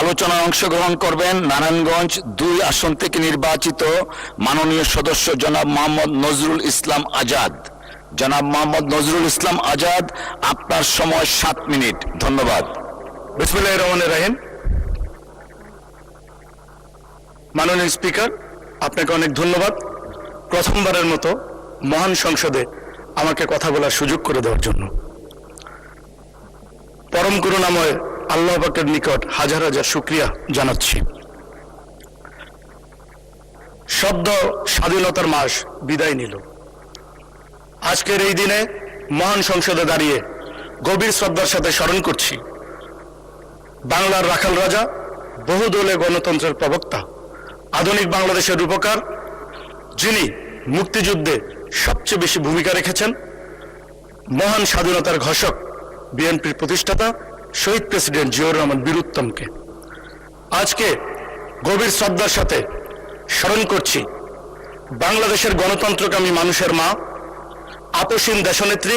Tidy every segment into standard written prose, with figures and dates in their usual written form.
আলোচনায় অংশগ্রহণ করবেন নারায়ণগঞ্জ ২ আসন থেকে নির্বাচিত মাননীয় সদস্য জনাব মোহাম্মদ নজরুল ইসলাম আজাদ। জনাব মোহাম্মদ নজরুল ইসলাম আজাদ, আপনার সময় 7 মিনিট। ধন্যবাদ। বিসমিল্লাহির রহমানির রহিম। মাননীয় স্পিকার, আপনাকে অনেক ধন্যবাদ প্রথমবারের মতো মহান সংসদে আমাকে কথা বলার সুযোগ করে দেওয়ার জন্য। পরম করুণাময় আল্লাহ পাকের নিকট হাজার হাজার শুকরিয়া জানাচ্ছি। সদ্য স্বাধীনতার মাস বিদায় নিল। আজকের এই দিনে মহান সংসদে দাঁড়িয়ে গভীর শ্রদ্ধার সাথে স্মরণ করছি বাংলার রাখাল রাজা, বহুদলীয় গণতন্ত্রের প্রবক্তা, আধুনিক বাংলাদেশের রূপকার, যিনি মুক্তিযুদ্ধে সবচেয়ে বেশি ভূমিকা রেখেছেন, মহান স্বাধীনতার ঘোষক, বিএনপির প্রতিষ্ঠাতা শহীদ প্রেসিডেন্ট জিয়াউর রহমান বীর উত্তমকে। আজকে গভীর শ্রদ্ধার সাথে স্মরণ করছি বাংলাদেশের গণতন্ত্রকামী মানুষের মা, আপসীন দেশনেত্রী,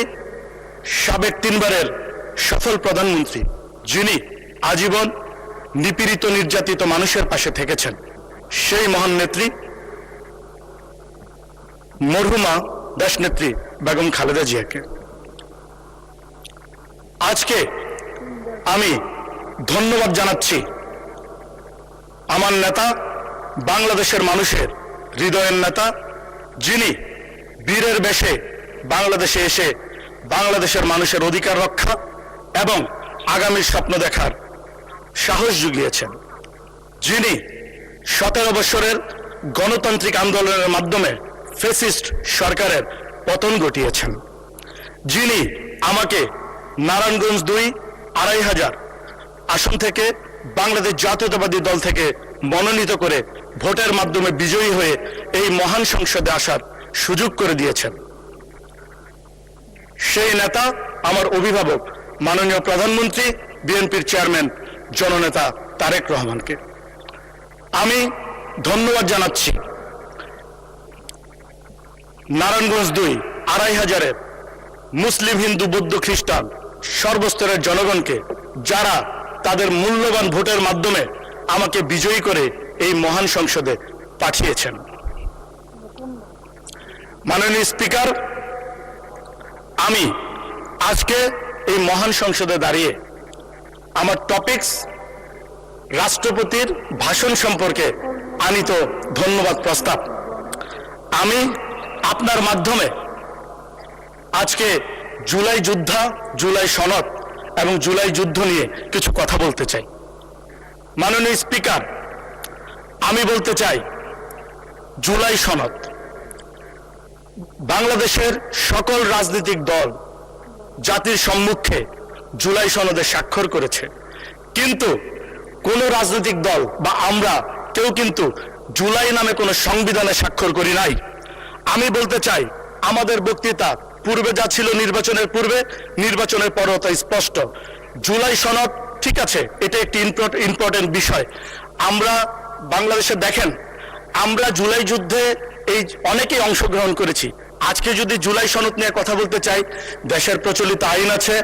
সাবেক 3 বারের সফল প্রধানমন্ত্রী, যিনি আজীবন নিপীড়িত নির্যাতিত মানুষের পাশে থেকেছেন, সেই মহান নেত্রী মরহুমা দেশনেত্রী বেগম খালেদা জিয়াকে। আজকে আমি ধন্যবাদ জানাচ্ছি আমার নেতা, বাংলাদেশের মানুষের হৃদয়ের নেতা, যিনি বীরের বেশে বাংলাদেশে এসে বাংলাদেশের মানুষের অধিকার রক্ষা এবং আগামীর স্বপ্ন দেখার সাহস জুগিয়েছেন, যিনি 17 বছরের গণতান্ত্রিক আন্দোলনের মাধ্যমে ফ্যাসিস্ট সরকারের পতন ঘটিয়েছেন, যিনি আমাকে নারায়ণগঞ্জ 2 2500 আসন থেকে বাংলাদেশ জাতীয়তাবাদী দল থেকে মনোনীত করে ভোটের মাধ্যমে বিজয়ী হয়ে এই মহান সংসদে আসার সুযোগ করে দিয়েছেন। সেই নেতা আমার অভিভাবক মাননীয় প্রধানমন্ত্রী, বিএনপির চেয়ারম্যান জননেতা তারেক রহমানকে আমি ধন্যবাদ জানাচ্ছি। নারায়ণগঞ্জ 2 2500 মুসলিম, হিন্দু, বৌদ্ধ, খ্রিস্টান সর্বস্তরের জনগণকে, যারা তাদের মূল্যবান ভোটের মাধ্যমে আমাকে বিজয়ী করে এই মহান সংসদে পাঠিয়েছেন। মাননীয় স্পিকার, আমি আজকে এই মহান সংসদে দাঁড়িয়ে আমার টপিকস রাষ্ট্রপতির ভাষণ সম্পর্কে আনিত ধন্যবাদ প্রস্তাব। আমি আপনার মাধ্যমে আজকে জুলাই যোদ্ধা, জুলাই সনদ এবং জুলাই যুদ্ধ নিয়ে কিছু কথা বলতে চাই। মাননীয় স্পিকার, আমি বলতে চাই জুলাই সনদ, বাংলাদেশের সকল রাজনৈতিক দল জাতির সম্মুখে জুলাই সনদে স্বাক্ষর করেছে, কিন্তু কোন রাজনৈতিক দল বা আমরা কেউ কিন্তু জুলাই নামে কোনো সংবিধানে স্বাক্ষর করি নাই। আমি বলতে চাই আমাদের বক্তৃতা পূর্বে যা ছিল নির্বাচনের পূর্বে, নির্বাচনের পরও তা স্পষ্ট। জুলাই সনদ ঠিক আছে, এটা একটি ইম্পর্টেন্ট বিষয়। আমরা বাংলাদেশে দেখেন, আমরা জুলাই যুদ্ধে এই অনেকেই অংশগ্রহণ করেছি। আজকে যদি জুলাই সনদ নিয়ে কথা বলতে চাই, দেশের প্রচলিত আইন আছে,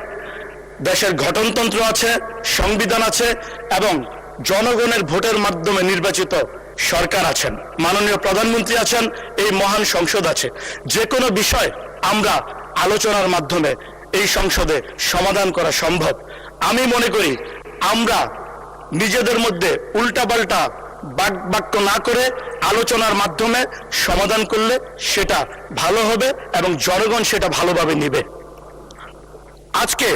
দেশের গঠনতন্ত্র আছে, সংবিধান আছে এবং জনগণের ভোটের মাধ্যমে নির্বাচিত সরকার আছেন, মাননীয় প্রধানমন্ত্রী আছেন, এই মহান সংসদ আছে। যে কোনো বিষয় আমরা আলোচনার মাধ্যমে এই সংসদে সমাধান করা সম্ভব। আমি মনে করি আমরা নিজেদের মধ্যে উল্টাপাল্টা বাক্য না করে আলোচনার মাধ্যমে সমাধান করলে সেটা ভালো হবে এবং জনগণ সেটা ভালোভাবে নেবে। আজকে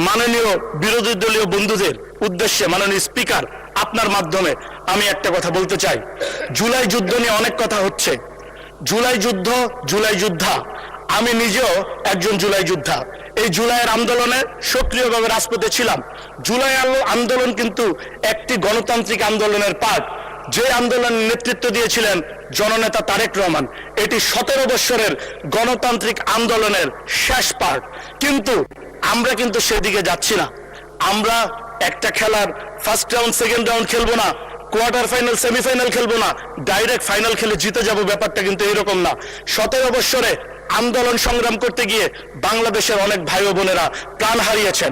মাননীয় বিরোধী দলীয় বন্ধুদের উদ্দেশ্যে মাননীয় স্পিকার, আপনার মাধ্যমে আমি একটা কথা বলতে চাই। জুলাই যুদ্ধ নিয়ে অনেক কথা হচ্ছে, জুলাই যুদ্ধ, জুলাই যোদ্ধা। আমি নিজেও একজন জুলাই যোদ্ধা। এই জুলাইয়ের আন্দোলনে সক্রিয়ভাবে রাজপথে ছিলাম। জুলাই আন্দোলন কিন্তু একটি গণতান্ত্রিক আন্দোলনের পার্ট, যে আন্দোলনের নেতৃত্ব দিয়েছিলেন জননেতা তারেক রহমান। এটি 17 বছরের গণতান্ত্রিক আন্দোলনের শেষ পার্ট, কিন্তু আমরা কিন্তু সেদিকে যাচ্ছি না। আমরা একটা খেলার ফার্স্ট রাউন্ড, সেকেন্ড রাউন্ড খেলবো না, কোয়ার্টার ফাইনাল, সেমিফাইনাল খেলবো না, ডাইরেক্ট ফাইনাল খেলে জিতে যাব, ব্যাপারটা কিন্তু এরকম না। 17 বছরে আন্দোলন সংগ্রাম করতে গিয়ে বাংলাদেশের অনেক ভাই ও বোনেরা প্রাণ হারিয়েছেন,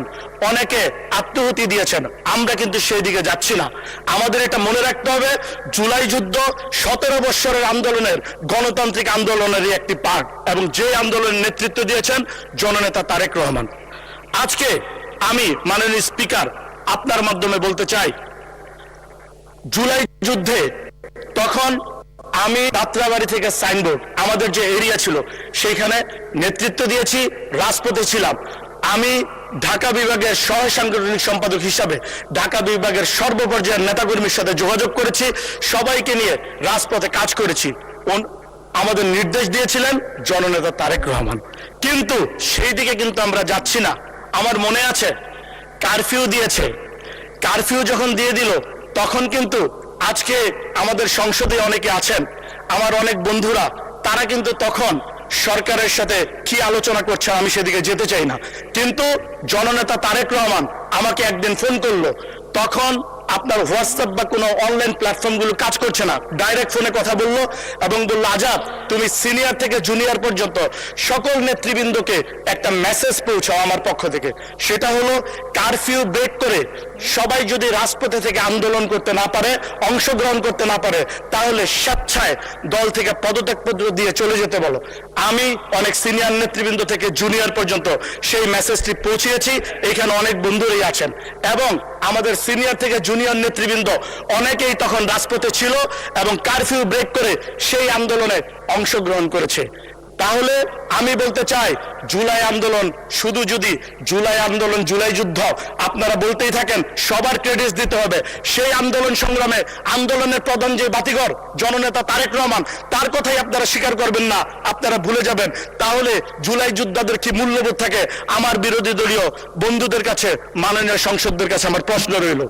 অনেকে আত্মহুতি দিয়েছেন। আমরা কিন্তু সেই দিকে যাচ্ছি না। আমাদের এটা মনে রাখতে হবে, জুলাই যুদ্ধ 17 বৎসরের আন্দোলনের, গণতান্ত্রিক আন্দোলনেরই একটি পার্ট, এবং যে আন্দোলনের নেতৃত্ব দিয়েছেন জননেতা তারেক রহমান। আজকে আমি মাননীয় স্পিকার আপনার মাধ্যমে বলতে চাই, জুলাই যুদ্ধে তখন আমি যাত্রাবাড়ি থেকে সাইনবোর্ড, আমাদের যে এরিয়া ছিল সেইখানে নেতৃত্ব দিয়েছি, রাজপথে ছিলাম। আমি ঢাকা বিভাগের সহ সাংগঠনিক সম্পাদক হিসাবে ঢাকা বিভাগের সর্বপর্যায়ের নেতাকর্মীর সাথে যোগাযোগ করেছি, সবাইকে নিয়ে রাজপথে কাজ করেছি। আমাদের নির্দেশ দিয়েছিলেন জননেতা তারেক রহমান, কিন্তু সেই দিকে কিন্তু আমরা যাচ্ছি না। আমার মনে আছে কারফিউ দিয়েছে, কারফিউ যখন দিয়ে দিল তখন কিন্তু আজকে আমাদের সংসদে অনেকে আছেন, আমার অনেক বন্ধুরা, তারা কিন্তু তখন সরকারের সাথে কি আলোচনা করছে আমি সেদিকে যেতে চাই না, কিন্তু জননেতা তারেক রহমান আমাকে একদিন ফোন করলো। তখন আপনার হোয়াটসঅ্যাপ বা কোনো অনলাইন প্ল্যাটফর্মগুলো কাজ করছে না, ডাইরেক্ট ফোনে কথা বললো এবং বললো, আজাদ তুমি সিনিয়র থেকে জুনিয়র পর্যন্ত সকল নেতৃবৃন্দকে একটা মেসেজ পৌঁছাও আমার পক্ষ থেকে। সেটা হলো, কারফিউ ব্রেক করে সবাই যদি রাজপথে থেকে আন্দোলন করতে না পারে, অংশগ্রহণ করতে না পারে, তাহলে স্বেচ্ছায় দল থেকে পদত্যাগপত্র দিয়ে চলে যেতে বলো। আমি অনেক সিনিয়র নেতৃবৃন্দ থেকে জুনিয়র পর্যন্ত সেই মেসেজটি পৌঁছিয়েছি, এখানে অনেক বন্ধুরাই আছেন, এবং আমাদের সিনিয়র থেকে জুনিয়র নেতৃবৃন্দ অনেকেই তখন রাজপথে ছিল এবং কারফিউ ব্রেক করে সেই আন্দোলনে অংশগ্রহণ করেছে। তাহলে আমি বলতে চাই, জুলাই আন্দোলন শুধু যদি জুলাই আন্দোলন, জুলাই যুদ্ধ আপনারা বলতেই থাকেন, সবার ক্রেডিট দিতে হবে। সেই আন্দোলন সংগ্রামে আন্দোলনের প্রধান যে বাতিঘর জননেতা তারেক রহমান, তার কথাই আপনারা স্বীকার করবেন না, আপনারা ভুলে যাবেন। তাহলে জুলাই যোদ্ধাদের কি মূল্যবোধ থাকে? আমার বিরোধী দলীয় বন্ধুদের কাছে, মাননীয় সংসদদের কাছে আমার প্রশ্ন রইল।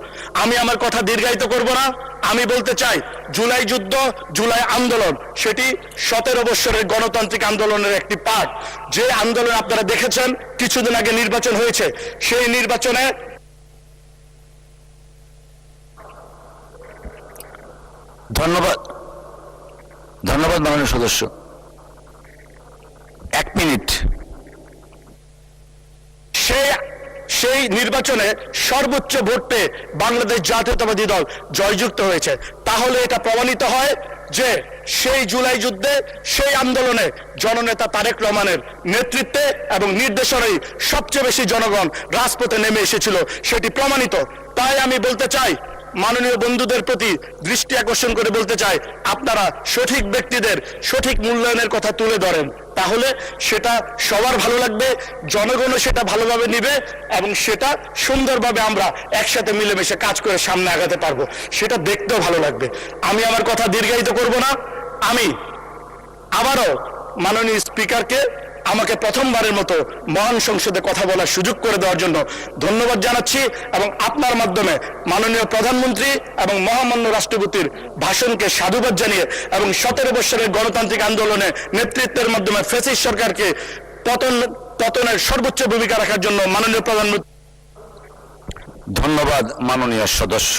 আমি আমার কথা দীর্ঘায়িত করব না। আমি বলতে চাই, জুলাই যুদ্ধ, জুলাই আন্দোলন সেটি 17 বৎসরের গণতান্ত্রিক আন্দোলনের একটি পার্ট। যে আন্দোলন আপনারা দেখেছেন, কিছুদিন আগে নির্বাচন হয়েছে, সেই নির্বাচনে ধন্যবাদ, ধন্যবাদ মাননীয় সদস্য। 1 মিনিট। সেই নির্বাচনে সর্বোচ্চ ভোট পেয়ে বাংলাদেশ জাতীয়তাবাদী দল জয়যুক্ত হয়েছে। তাহলে এটা প্রমাণিত হয় যে সেই জুলাই যুদ্ধে, সেই আন্দোলনে জননেতা তারেক রহমানের নেতৃত্বে এবং নির্দেশনায় সবচেয়ে বেশি জনগণ রাজপথে নেমে এসেছিল, সেটি প্রমাণিত। তাই আমি বলতে চাই, মাননীয় বন্ধুদের প্রতি দৃষ্টি আকর্ষণ করে বলতে চাই, আপনারা সঠিক ব্যক্তিদের সঠিক মূল্যায়নের কথা তুলে ধরেন, তাহলে সেটা সবার ভালো লাগবে, জনগণও সেটা ভালোভাবে নিবে, এবং সেটা সুন্দরভাবে আমরা একসাথে মিলেমিশে কাজ করে সামনে আগাতে পারবো, সেটা দেখতেও ভালো লাগবে। আমি আমার কথা দীর্ঘায়িত করব না। আমি আবারও মাননীয় স্পিকারকে আমাকে প্রথমবারের মতো মহান সংসদে কথা বলার সুযোগ করে দেওয়ার জন্য ধন্যবাদ জানাচ্ছি, এবং আপনার মাধ্যমে মাননীয় প্রধানমন্ত্রী এবং মহামান্য রাষ্ট্রপতির ভাষণকে সাধুবাদ জানিয়ে, এবং 17 বৎসরের গণতান্ত্রিক আন্দোলনে নেতৃত্বের মাধ্যমে ফ্যাসিস্ট সরকারকে পতনের সর্বোচ্চ ভূমিকা রাখার জন্য মাননীয় প্রধানমন্ত্রী। ধন্যবাদ মাননীয় সদস্য।